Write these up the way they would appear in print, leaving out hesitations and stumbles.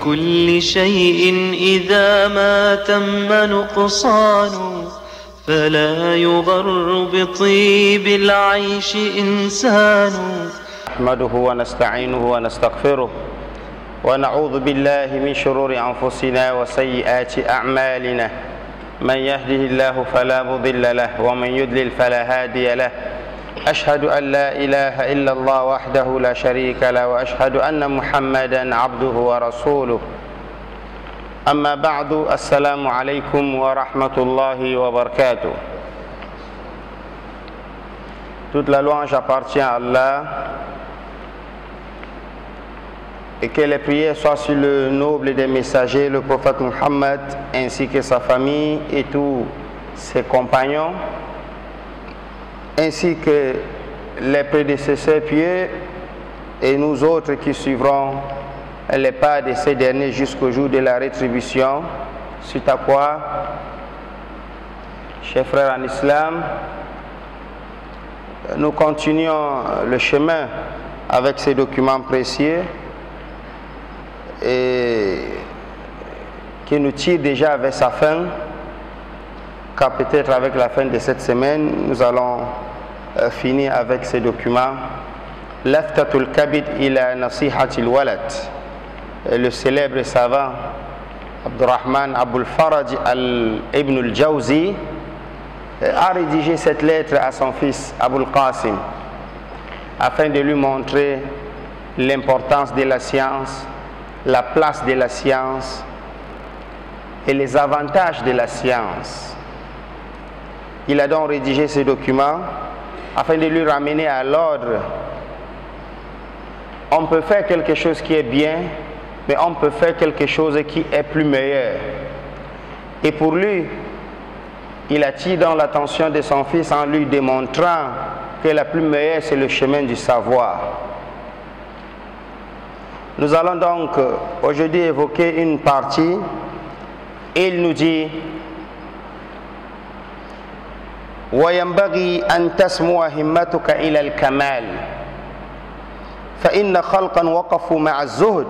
كل شيء إذا ما تم نقصان فلا يغر بطيب العيش إنسان. نحمده ونستعينه ونستغفره ونعوذ بالله من شرور أنفسنا وسيئات أعمالنا. من يهده الله فلا مضل له ومن يضلل فلا هادي له. أشهد أن لا إله إلا الله وحده لا شريك له وأشهد أن محمدا عبده ورسوله. أما بعد السلام عليكم ورحمة الله وبركاته. Toute la louange appartient à Allah et que les prières soient sur le noble des messagers, le prophète Muhammad, ainsi que sa famille et tous ses compagnons, ainsi que les prédécesseurs pieux et nous autres qui suivrons les pas de ces derniers jusqu'au jour de la rétribution. Suite à quoi, chers frères en islam, nous continuons le chemin avec ces documents précieux et qui nous tire déjà vers sa fin, car peut-être avec la fin de cette semaine, nous allons finir avec ces documents. Laftatul Kabid ila Nasihatil Walad. Le célèbre savant Abdurrahman Abul Faraj Ibn al-Jawzi a rédigé cette lettre à son fils Abul Qasim afin de lui montrer l'importance de la science, la place de la science et les avantages de la science. Il a donc rédigé ce document afin de lui ramener à l'ordre. On peut faire quelque chose qui est bien, mais on peut faire quelque chose qui est plus meilleur. Et pour lui, il attire dans l'attention de son fils en lui démontrant que la plus meilleure, c'est le chemin du savoir. Nous allons donc aujourd'hui évoquer une partie. Il nous dit وَيَنْبَغِي أَنْ تَسْمُوَ هِمَّتُكَ إِلَى الْكَمَالِ فإن خلقا وقفوا مع الزهد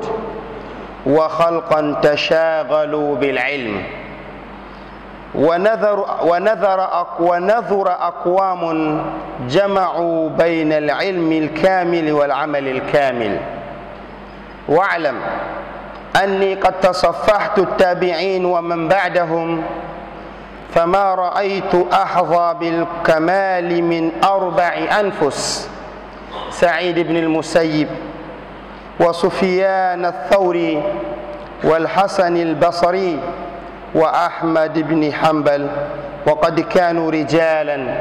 وخلقا تشاغلوا بالعلم ونذر أقوام جمعوا بين العلم الكامل والعمل الكامل. واعلم أني قد تصفحت التابعين ومن بعدهم فما رأيت أحظى بالكمال من 4 أنفس: سعيد بن المسيب وسفيان الثوري والحسن البصري وأحمد بن حنبل. وقد كانوا رجالا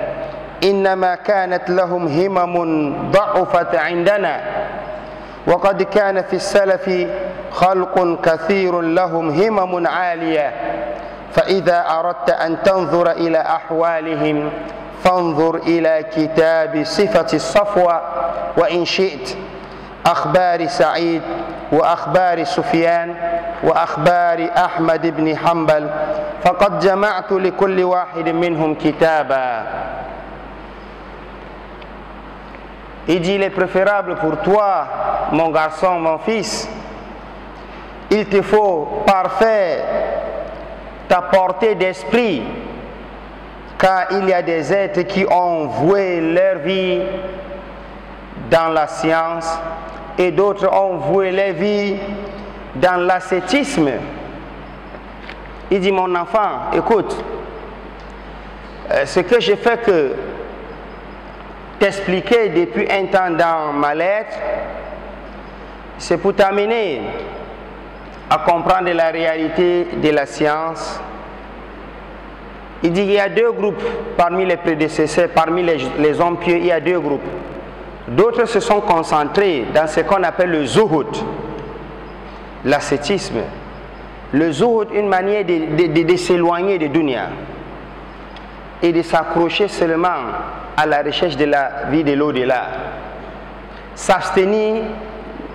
إنما كانت لهم همم ضعفت عندنا، وقد كان في السلف خلق كثير لهم همم عالية. فإذا أردت أن تنظر إلى أحوالهم فانظر إلى كتاب صفة الصفوة، وإن شئت أخبار سعيد وأخبار سفيان وأخبار أحمد بن حنبل، فقد جمعت لكل واحد منهم كتابا. Il dit: il est préférable pour toi, mon garçon, mon fils, il te faut parfaire ta portée d'esprit, car il y a des êtres qui ont voué leur vie dans la science et d'autres ont voué leur vie dans l'ascétisme. Il dit: mon enfant, écoute, ce que je fais que t'expliquer depuis un temps dans ma lettre, c'est pour t'amener à comprendre la réalité de la science. Il dit qu'il y a 2 groupes parmi les prédécesseurs, parmi les hommes pieux, il y a 2 groupes. D'autres se sont concentrés dans ce qu'on appelle le zuhud, l'ascétisme. Le zuhud, une manière de s'éloigner de dunya et de s'accrocher seulement à la recherche de la vie de l'au-delà. S'abstenir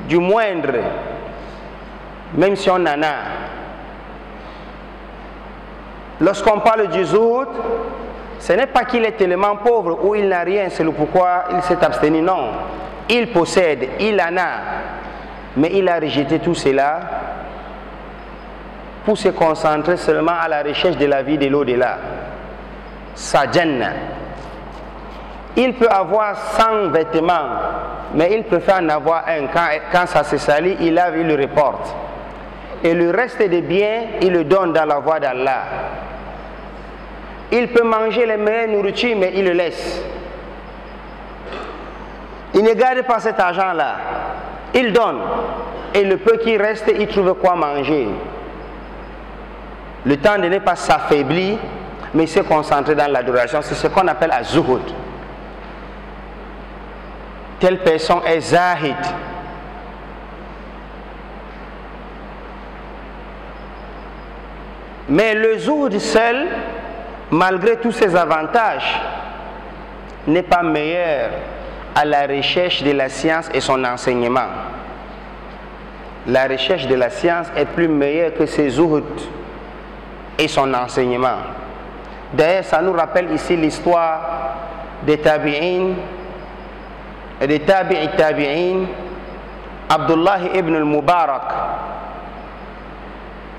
du moindre, même si on en a. Lorsqu'on parle du zuhud, ce n'est pas qu'il est tellement pauvre ou il n'a rien, c'est le pourquoi il s'est abstenu, non. Il possède, il en a, mais il a rejeté tout cela pour se concentrer seulement à la recherche de la vie de l'au-delà. Sa Jannah. Il peut avoir 100 vêtements, mais il préfère en avoir un. Quand ça se salit, il lave, il le reporte. Et le reste des biens, il le donne dans la voie d'Allah. Il peut manger les meilleures nourritures, mais il le laisse. Il ne garde pas cet argent-là. Il donne. Et le peu qui reste, il trouve quoi manger. Le temps de ne pas s'affaiblir, mais se concentrer dans l'adoration. C'est ce qu'on appelle az-zuhud. Telle personne est zahid. Mais le zuhud seul, malgré tous ses avantages, n'est pas meilleur à la recherche de la science et son enseignement. La recherche de la science est plus meilleure que ses zuhud et son enseignement. D'ailleurs, ça nous rappelle ici l'histoire des tabi'in et des tabi'in, Abdullah ibn al-Mubarak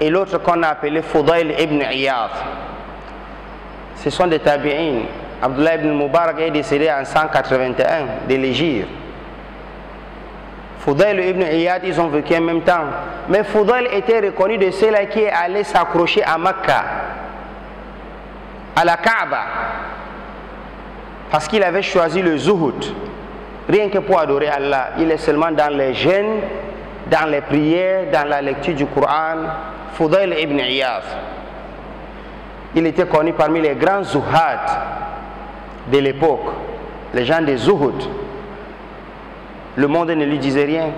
et l'autre qu'on a appelé Fudayl ibn Iyad. Ce sont des tabi'in. Abdullah ibn al-Mubarak est décédé en 181 de l'Hégire. Fudayl ibn Iyad, ils ont vécu en même temps. Mais Fudayl était reconnu de ceux-là qui est allé s'accrocher à Mecca, à la Kaaba, parce qu'il avait choisi le zuhud. Rien que pour adorer Allah, il est seulement dans les jeûnes, dans les prières, dans la lecture du Coran. Fudayl ibn Iyad, il était connu parmi les grands zuhad de l'époque, les gens des zuhud. Le monde ne lui disait rien,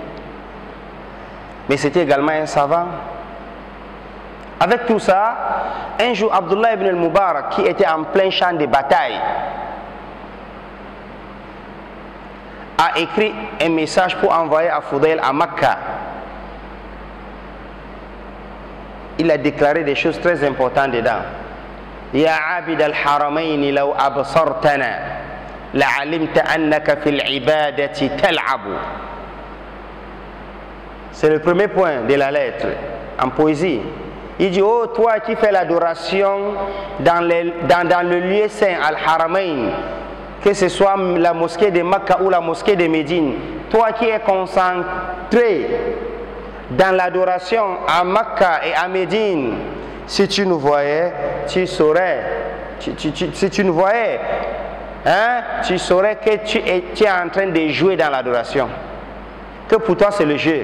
mais c'était également un savant. Avec tout ça, un jour, Abdullah ibn al-Mubarak, qui était en plein champ de bataille, a écrit un message pour envoyer à Fudayl à Mecca. Il a déclaré des choses très importantes dedans. Ya abid al-haramayn law absartana la alimta annaka fil ibadati tal'abu. C'est le premier point de la lettre en poésie. Il dit: oh, toi qui fais l'adoration dans le lieu saint al-haramayn, que ce soit la mosquée de Mecca ou la mosquée de Médine, toi qui es concentré dans l'adoration à Mecca et à Médine, si tu nous voyais, tu saurais, si tu nous voyais, hein, tu saurais que tu es en train de jouer dans l'adoration, que pour toi c'est le jeu.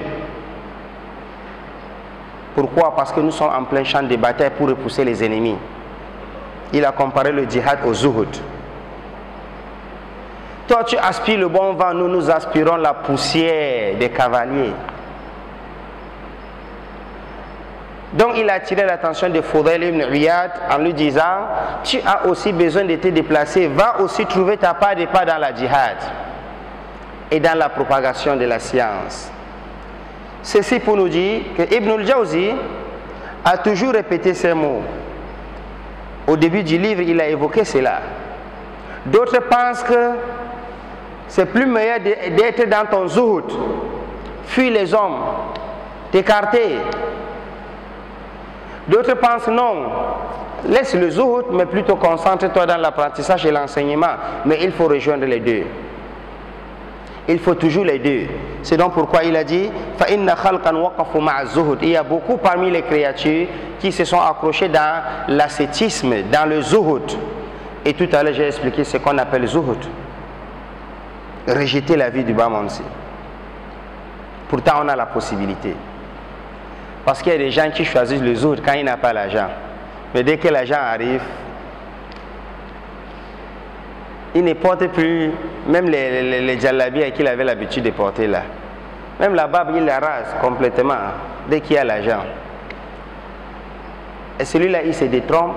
Pourquoi? Parce que nous sommes en plein champ de bataille pour repousser les ennemis. Il a comparé le djihad au zuhud. Toi tu aspires le bon vent, nous aspirons la poussière des cavaliers. Donc il a attiré l'attention de Fudayl ibn Iyad en lui disant: tu as aussi besoin de te déplacer, va aussi trouver ta part de pas dans la djihad et dans la propagation de la science. Ceci pour nous dire que Ibn al-Jawzi a toujours répété ces mots. Au début du livre, il a évoqué cela. D'autres pensent que c'est plus meilleur d'être dans ton zuhud, fuir les hommes, t'écarter. D'autres pensent non, laisse le zuhud, mais plutôt concentre-toi dans l'apprentissage et l'enseignement. Mais il faut rejoindre les deux. Il faut toujours les deux. C'est donc pourquoi il a dit: il y a beaucoup parmi les créatures qui se sont accrochées dans l'ascétisme, dans le zuhud. Et tout à l'heure j'ai expliqué ce qu'on appelle le zuhud. Rejeter la vie du bas monde. Pourtant on a la possibilité. Parce qu'il y a des gens qui choisissent le zuhud quand il n'a pas l'argent. Mais dès que l'argent arrive, il ne porte plus, même les djallabis qu'il avait l'habitude de porter là. Même la barbe, il la rase complètement dès qu'il y a l'argent. Et celui-là, il se détrompe.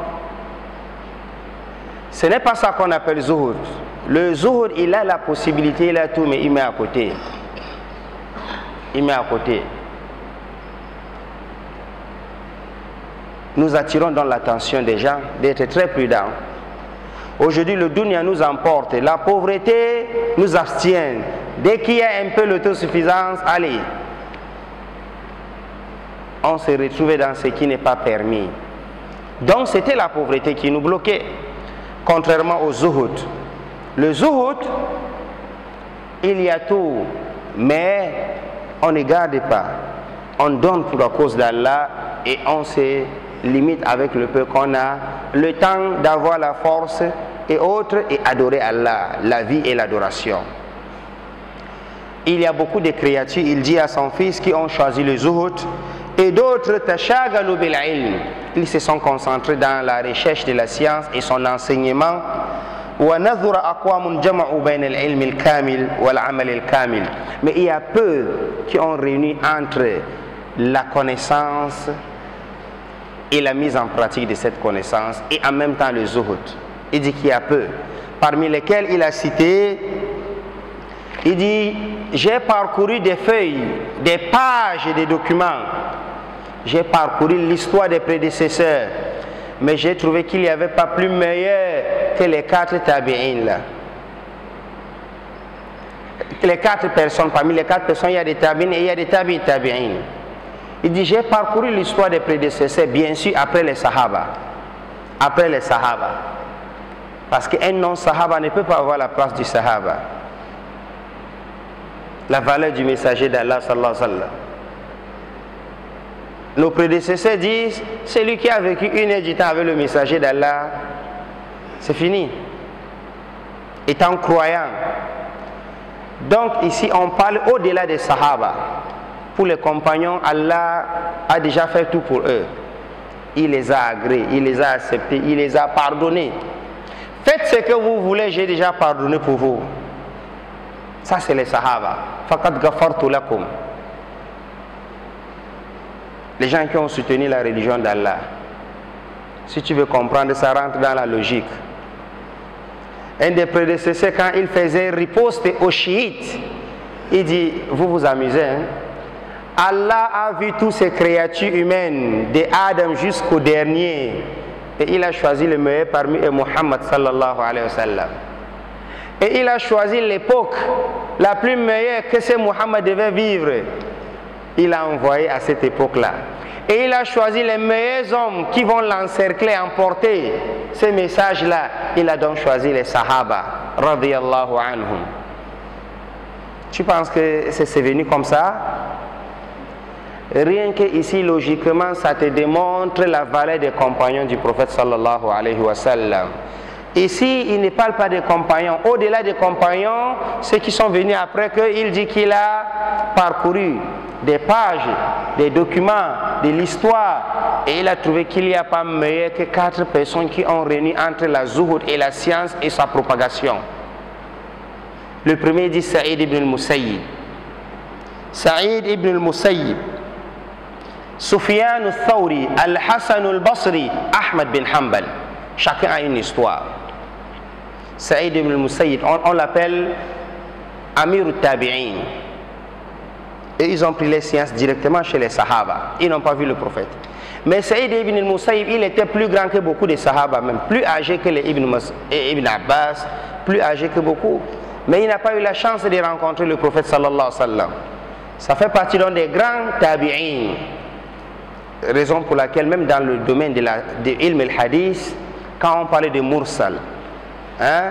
Ce n'est pas ça qu'on appelle zuhud. Le zuhud, il a la possibilité, il a tout, mais il met à côté. Il met à côté. Nous attirons donc l'attention des gens d'être très prudents. Aujourd'hui, le dunya nous emporte, la pauvreté nous abstient. Dès qu'il y a un peu l'autosuffisance, allez. on se retrouvait dans ce qui n'est pas permis. Donc c'était la pauvreté qui nous bloquait, contrairement au zuhud. Le zuhud, il y a tout, mais on ne garde pas. On donne pour la cause d'Allah et on se limite avec le peu qu'on a, le temps d'avoir la force et autres, et adorer Allah, la vie et l'adoration. Il y a beaucoup de créatures, il dit à son fils, qui ont choisi le zuhud, et d'autres tashagalu bil ilm. Ils se sont concentrés dans la recherche de la science et son enseignement. Mais il y a peu qui ont réuni entre la connaissance et la mise en pratique de cette connaissance, et en même temps le zuhud. Il dit qu'il y a peu, parmi lesquels il a cité, il dit, j'ai parcouru des feuilles, des pages et des documents, j'ai parcouru l'histoire des prédécesseurs, mais j'ai trouvé qu'il n'y avait pas plus meilleur que les 4 tabi'in là. Les 4 personnes, parmi les 4 personnes, il y a des tabi'in et il y a des tabi'in. Il dit, j'ai parcouru l'histoire des prédécesseurs, bien sûr, après les sahaba. Après les sahaba. Parce qu'un non-sahaba ne peut pas avoir la place du sahaba. La valeur du messager d'Allah, sallallahu alayhi wa sallam. Nos prédécesseurs disent, celui qui a vécu 1 heure du temps avec le messager d'Allah, c'est fini. Étant croyant. Donc ici, on parle au-delà des sahaba. Pour les compagnons, Allah a déjà fait tout pour eux. Il les a agréés, il les a acceptés, il les a pardonnés. Faites ce que vous voulez, j'ai déjà pardonné pour vous. Ça, c'est les sahaba. Faqad ghafartu lakum. Les gens qui ont soutenu la religion d'Allah. Si tu veux comprendre, ça rentre dans la logique. Un des prédécesseurs, quand il faisait riposte aux chiites, il dit, vous vous amusez, hein? Allah a vu toutes ces créatures humaines, de Adam jusqu'au dernier, et il a choisi le meilleur parmi eux, Muhammad sallallahu alayhi wa sallam. Et il a choisi l'époque la plus meilleure que ce Muhammad devait vivre. Il a envoyé à cette époque-là. Et il a choisi les meilleurs hommes qui vont l'encercler, emporter ces messages-là. Il a donc choisi les Sahaba, radiyallahu anhum. Tu penses que c'est venu comme ça? Rien que ici, logiquement, ça te démontre la valeur des compagnons du prophète sallallahu alayhi wa sallam. Ici, il ne parle pas des compagnons. Au-delà des compagnons, ceux qui sont venus après que, il dit qu'il a parcouru des pages, des documents, de l'histoire, et il a trouvé qu'il n'y a pas meilleur que 4 personnes qui ont réuni entre la zuhud et la science et sa propagation. Le premier dit Saïd ibn al-Musayyib. Saïd ibn al-Musayyib, Sufyan al-Thawri, Al-Hassan al-Basri, Ahmad bin Hanbal. Chacun a une histoire. Saïd ibn al-Musayyib, on l'appelle Amir al-Tabi'in. Et ils ont pris les sciences directement chez les Sahaba. Ils n'ont pas vu le prophète. Mais Saïd ibn al-Musayyib, il était plus grand que beaucoup de Sahaba, même plus âgé que les Ibn Abbas, plus âgé que beaucoup. Mais il n'a pas eu la chance de rencontrer le prophète sallallahu alayhi wa sallam. Ça fait partie d'un des grands tabi'in. Raison pour laquelle même dans le domaine de l'ilm al-hadith, quand on parlait de mursal, hein,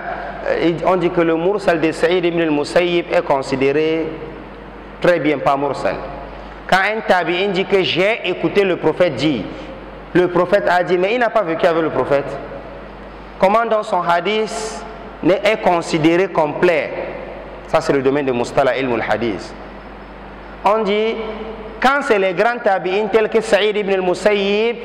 on dit que le mursal de Saïd ibn al-Musayyib est considéré très bien, pas mursal. Quand un tabi'in dit que j'ai écouté le prophète dire, le prophète a dit, mais il n'a pas vécu avec le prophète. Comment donc son hadith est considéré complet? Ça c'est le domaine de Mustala ilm al-hadith. On dit, quand c'est les grands tabi'in tels que Saïd ibn al-Musayyib,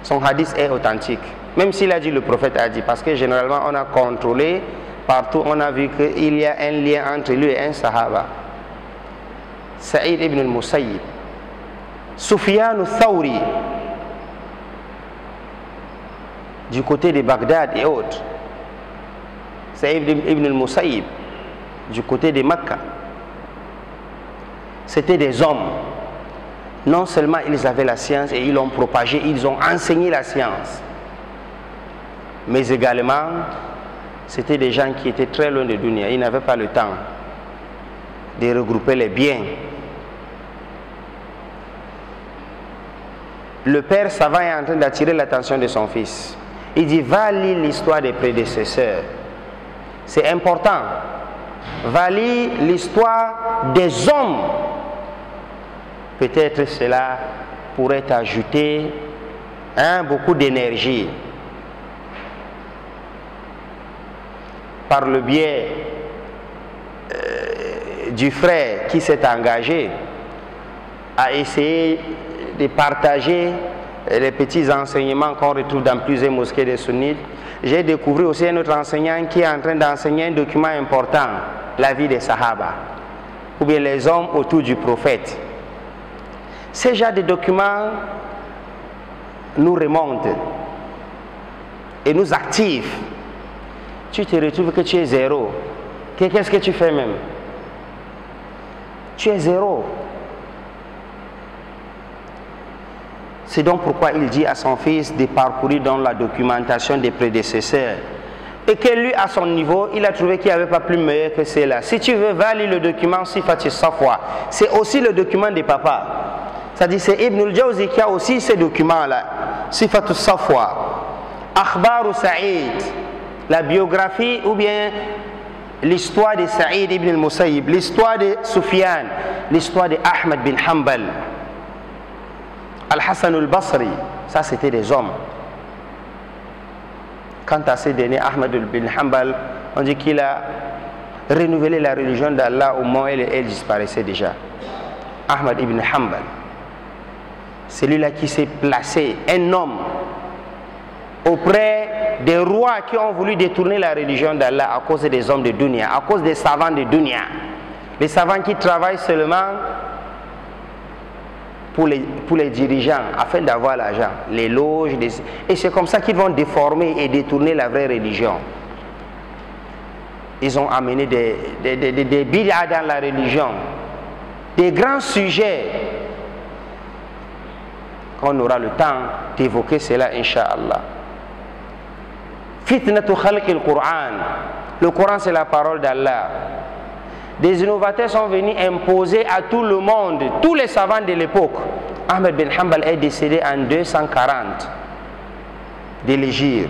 son hadith est authentique. Même s'il a dit, le prophète a dit, parce que généralement on a contrôlé, partout on a vu qu'il y a un lien entre lui et un sahaba. Saïd ibn al-Musayyib, Sufyan al-Thawri, du côté de Bagdad et autres. Saïd ibn al-Musayyib, du côté de Mecca. C'était des hommes. Non seulement ils avaient la science et ils l'ont propagée, ils ont enseigné la science. Mais également, c'était des gens qui étaient très loin de dunya. Ils n'avaient pas le temps de regrouper les biens. le père savant est en train d'attirer l'attention de son fils. Il dit, va lire l'histoire des prédécesseurs. C'est important. Va lire l'histoire des hommes. Peut-être cela pourrait t'ajouter beaucoup d'énergie. Par le biais du frère qui s'est engagé à essayer de partager les petits enseignements qu'on retrouve dans plusieurs mosquées des sunnites, j'ai découvert aussi un autre enseignant qui est en train d'enseigner un document important, la vie des Sahaba, ou bien les hommes autour du prophète. Ces genres de documents nous remontent et nous activent. Tu te retrouves que tu es zéro. Qu'est-ce que tu fais même? Tu es zéro. C'est donc pourquoi il dit à son fils de parcourir dans la documentation des prédécesseurs. Et que lui, à son niveau, il a trouvé qu'il n'y avait pas plus meilleur que cela. Si tu veux, va lire le document Sifat Safwa. C'est aussi le document des papas. C'est-à-dire c'est Ibn al-Jawzi qui a aussi ces documents-là. Sifat Safwa, Akhbar Sa'id, la biographie ou bien l'histoire de Sa'id ibn al-Musayyib, l'histoire de Sufyan, l'histoire de Ahmed bin Hanbal, Al-Hassan al-Basri. Ça, c'était des hommes. Quant à ces derniers, Ahmed bin Hanbal, on dit qu'il a renouvelé la religion d'Allah au moment où elle disparaissait déjà. Ahmed ibn Hanbal, celui-là qui s'est placé, un homme, auprès des rois qui ont voulu détourner la religion d'Allah à cause des hommes de Dunya, à cause des savants de Dunya. Les savants qui travaillent seulement pour les dirigeants, afin d'avoir l'argent, les loges, et c'est comme ça qu'ils vont déformer et détourner la vraie religion. Ils ont amené des bid'ah dans la religion, des grands sujets, qu'on aura le temps d'évoquer cela, Inch'Allah. Fitnatu khalq al-Qur'an. Le Coran, c'est la parole d'Allah. Des innovateurs sont venus imposer à tout le monde, tous les savants de l'époque. Ahmed bin Hanbal est décédé en 240 de l'Hégire.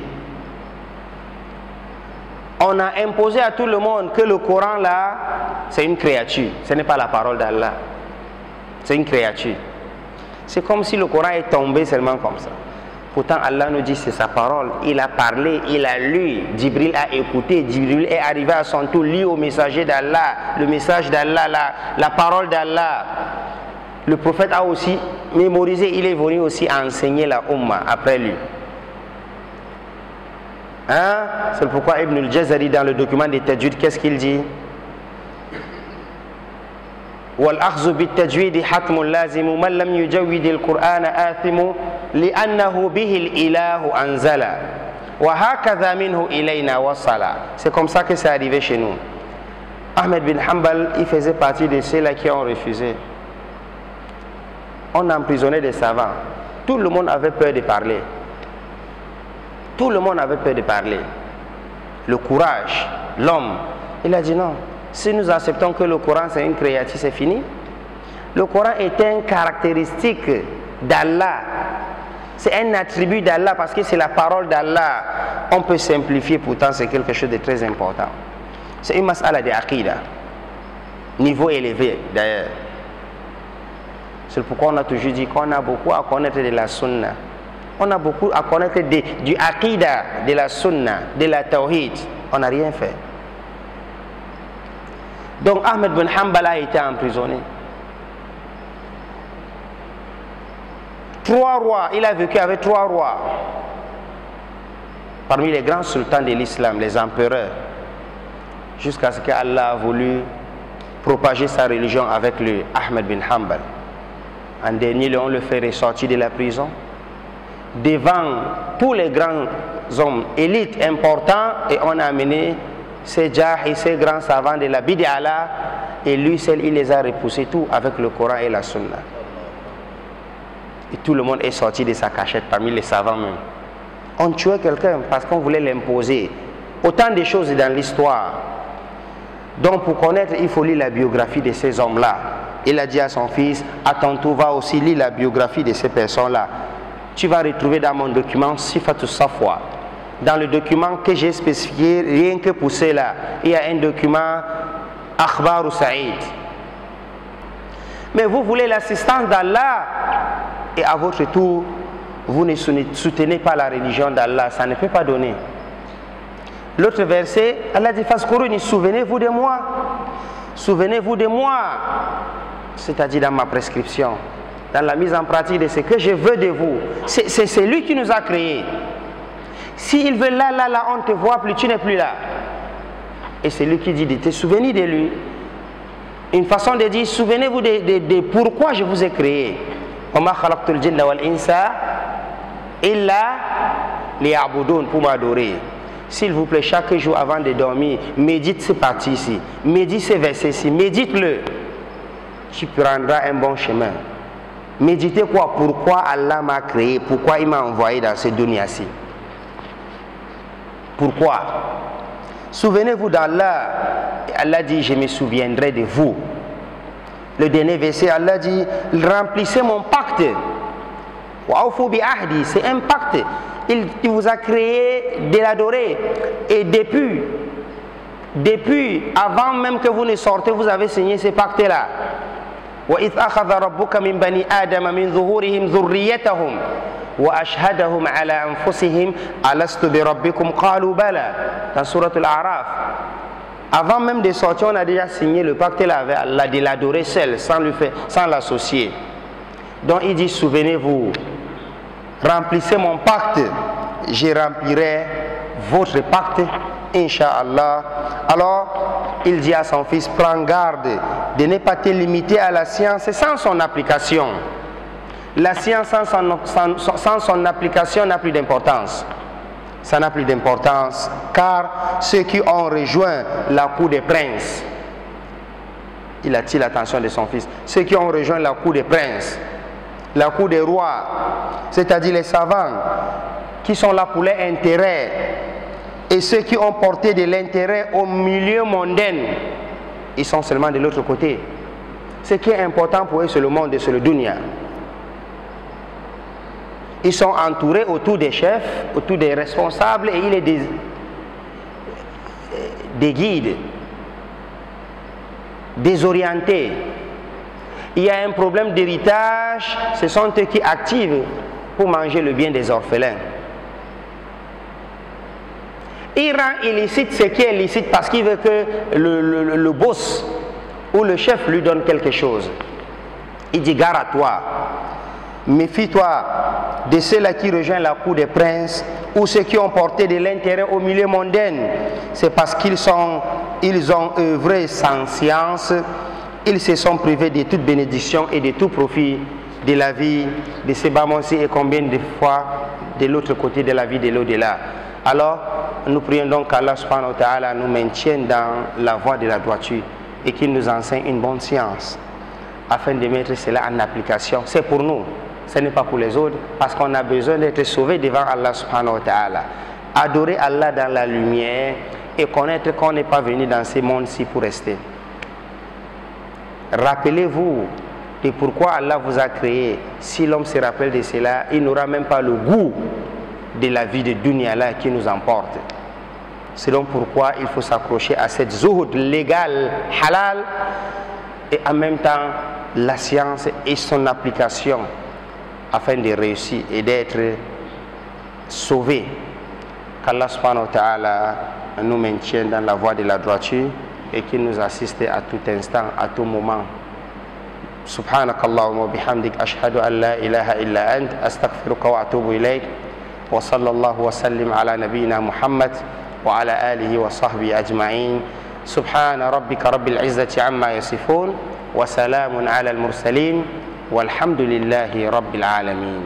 On a imposé à tout le monde que le Coran là, c'est une créature. Ce n'est pas la parole d'Allah. C'est une créature. C'est comme si le Coran est tombé seulement comme ça. Pourtant, Allah nous dit c'est sa parole. Il a parlé, il a lu. Djibril a écouté. Djibril est arrivé à son tour, lit au messager d'Allah. Le message d'Allah, la parole d'Allah. Le prophète a aussi mémorisé. Il est venu aussi enseigner la Ummah après lui. Hein? C'est pourquoi Ibn al-Jazari, dans le document des Tajwid, qu'est-ce qu'il dit? والأخذ بالتجويد حتم لازم من لم يجود القرآن آثم لأنه به الإله أنزل وهكذا منه إلينا وصل. C'est comme ça que c'est arrivé chez nous. Ahmed bin Hanbal, il faisait partie de ceux-là qui ont refusé. On emprisonnait des savants. Tout le monde avait peur de parler. Tout le monde avait peur de parler. Le courage, l'homme, il a dit non. Si nous acceptons que le Coran c'est une créature, c'est fini. Le Coran est une caractéristique d'Allah. C'est un attribut d'Allah parce que c'est la parole d'Allah. On peut simplifier, pourtant c'est quelque chose de très important. C'est une mas'ala de aqidah. Niveau élevé d'ailleurs. C'est pourquoi on a toujours dit qu'on a beaucoup à connaître de la sunna. On a beaucoup à connaître du aqidah, de la sunna, de la tawhid. On n'a rien fait. Donc Ahmed bin Hanbal a été emprisonné. 3 rois, il a vécu avec 3 rois. Parmi les grands sultans de l'islam, les empereurs. Jusqu'à ce qu'Allah a voulu propager sa religion avec lui, Ahmed bin Hanbal. En dernier, on le fait ressortir de la prison. Devant tous les grands hommes, élites importants, et on a amené ces djahs et ces grands savants de la bid'a là, et lui seul il les a repoussés tout avec le Coran et la Sunna. Et tout le monde est sorti de sa cachette parmi les savants même. On tuait quelqu'un parce qu'on voulait l'imposer. Autant de choses dans l'histoire. Donc pour connaître, il faut lire la biographie de ces hommes là. Il a dit à son fils, à ton tour va aussi lire la biographie de ces personnes là. tu vas retrouver dans mon document Sifatou Safwa. Dans le document que j'ai spécifié, rien que pour cela, il y a un document Akhbar ou Saïd. Mais vous voulez l'assistance d'Allah et à votre tour, vous ne soutenez pas la religion d'Allah, ça ne peut pas donner. L'autre verset, Allah dit Fazkuruni, souvenez-vous de moi. Souvenez-vous de moi. C'est-à-dire dans ma prescription, dans la mise en pratique de ce que je veux de vous. C'est lui qui nous a créés. S'il veut là, on ne te voit plus, tu n'es plus là. Et c'est lui qui dit de te souvenir de lui. Une façon de dire, souvenez-vous de pourquoi je vous ai créé. Pour m'adorer. S'il vous plaît, chaque jour avant de dormir, médite ces parties ici, médite ces versets ici, médite-le. Tu prendras un bon chemin. Méditez quoi? Pourquoi Allah m'a créé? Pourquoi il m'a envoyé dans ce dunya-ci? Pourquoi? Souvenez-vous d'Allah. Allah dit, je me souviendrai de vous. Le dernier verset, Allah dit, remplissez mon pacte. C'est un pacte. Il vous a créé de l'adorer. Et depuis, avant même que vous ne sortez, vous avez signé ce pacte-là. وَإِذْ أَخَذَ رَبُّكَ مِنْ بَنِي آدَمَ مِنْ ظُهُورِهِمْ ذُرِّيَّتَهُمْ وَأَشْهَدَهُمْ عَلَى أَنفُسِهِمْ أَلَسْتُ بِرَبِّكُمْ قَالُوا بَلَى. Dans Surat Al-A'raf. Avant même de sortir, on a déjà signé le pacte-là avec Allah de l'adorer seul, sans l'associer. Donc il dit, souvenez-vous, remplissez mon pacte, je remplirai votre pacte, Inch'Allah. Alors, il dit à son fils, prends garde de ne pas te limiter à la science sans son application. La science sans son application n'a plus d'importance. Ça n'a plus d'importance, car ceux qui ont rejoint la cour des princes, il attire l'attention de son fils, ceux qui ont rejoint la cour des princes, la cour des rois, c'est-à-dire les savants, qui sont là pour leur intérêt, et ceux qui ont porté de l'intérêt au milieu mondain, ils sont seulement de l'autre côté. Ce qui est important pour eux, c'est le monde et c'est le dunya. Ils sont entourés autour des chefs, autour des responsables, et il est des guides, désorientés. Il y a un problème d'héritage, ce sont eux qui activent pour manger le bien des orphelins. Il rend illicite ce qui est licite parce qu'il veut que le boss ou le chef lui donne quelque chose. Il dit, gare à toi, méfie-toi de ceux-là qui rejoignent la cour des princes ou ceux qui ont porté de l'intérêt au milieu mondain. C'est parce qu'ils ont œuvré sans science, ils se sont privés de toute bénédiction et de tout profit de la vie de ces bas-monsi et combien de fois de l'autre côté de la vie de l'au-delà. Alors, nous prions donc qu'Allah subhanahu wa ta'ala nous maintienne dans la voie de la droiture et qu'il nous enseigne une bonne science afin de mettre cela en application. C'est pour nous, ce n'est pas pour les autres, parce qu'on a besoin d'être sauvé devant Allah subhanahu wa ta'ala. Adorer Allah dans la lumière et connaître qu'on n'est pas venu dans ce monde-ci pour rester. Rappelez-vous de pourquoi Allah vous a créé. Si l'homme se rappelle de cela, il n'aura même pas le goût de la vie de dunya là qui nous emporte. C'est donc pourquoi il faut s'accrocher à cette zuhud légale, halal, et en même temps la science et son application afin de réussir et d'être sauvé. Qu'Allah subhanahu wa ta'ala nous maintienne dans la voie de la droiture et qu'il nous assiste à tout instant, à tout moment. Subhanakallahumma bihamdik ashhadu an la ilaha illa ant astaghfiruka wa atubu ilayk wa sallallahu wa sallim ala nabiyyina Muhammad wa ala alihi wa sahbihi ajma'in. Subhana rabbika rabbil izzati amma yasifun wa salamun ala al-mursalin walhamdulillahi rabbil alamin.